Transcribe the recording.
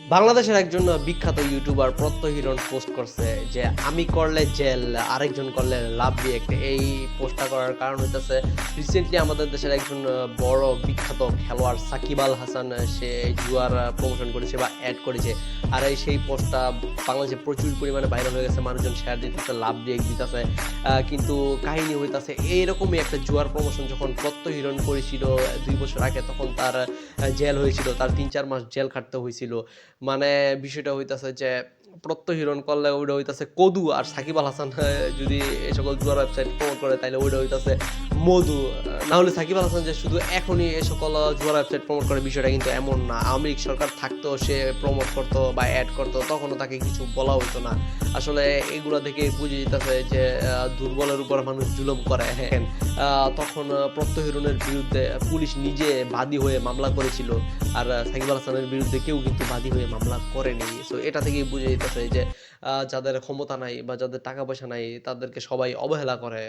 বাংলাদেশের একজন বিখ্যাত ইউটিউবার প্রত্যয় হিরণ পোস্ট করছে যে, "আমি করলে জেল, আরেকজন করলে লাভ রিঅ্যাক্ট।" এই পোস্টটা করার কারণ হইতেছে রিসেন্টলি আমাদের দেশের একজন বড় বিখ্যাত খেলোয়াড় সাকিব আল হাসান সে জুয়ার প্রমোশন করেছে বা এড করেছে। আর সেই পোস্টটা বাংলাদেশে প্রচুর পরিমাণে ভাইরাল হয়ে গেছে। মানুষজন শেয়ার দিতেছে, লাভ রিঅ্যাক্ট দিতেছে। কিন্তু কাহিনী হইতাছে এইরকমই একটা জুয়ার প্রমোশন যখন প্রত্যয় হিরণ করেছিল ২ বছর আগে, তখন তার জেল হয়েছিল। তার ৩-৪ মাস জেল খাটতে হইছিল। মানে বিষয়টা হইতাছে যে প্রত্যয় হিরণ করলে ওইটা হইতাছে কদু, আর সাকিব আল হাসান যদি এই সকল জুয়ার ওয়েবসাইট প্রমোট করে তাইলে ওইটা হইতাছে মধু। না হলে সাকিব আল হাসান যে শুধু এখনই এই সকল জুয়ার ওয়েবসাইট প্রমোট করে বিষয়টা কিন্তু এমন না। আওয়ামী লীগ সরকার থাকতেও সে প্রমোট করতো বা এড করতো, তখনও তাকে কিছু বলা হইতো না। আসলে এগুলা থেকে বুঝে যেতেছে যে দুর্বলের উপর মানুষ জুলুম করে। হ্যাঁ, তখন প্রত্যয় হিরণের বিরুদ্ধে পুলিশ নিজে বাদী হয়ে মামলা করেছিল। আর সাকিব আল হাসানের বিরুদ্ধে কেউ কিন্তু বাদী হয়ে মামলা করেনি। সো এটা থেকেই বুঝে যাইতেছে যে যাদের ক্ষমতা নাই বা যাদের টাকা পয়সা নাই তাদেরকে সবাই অবহেলা করে।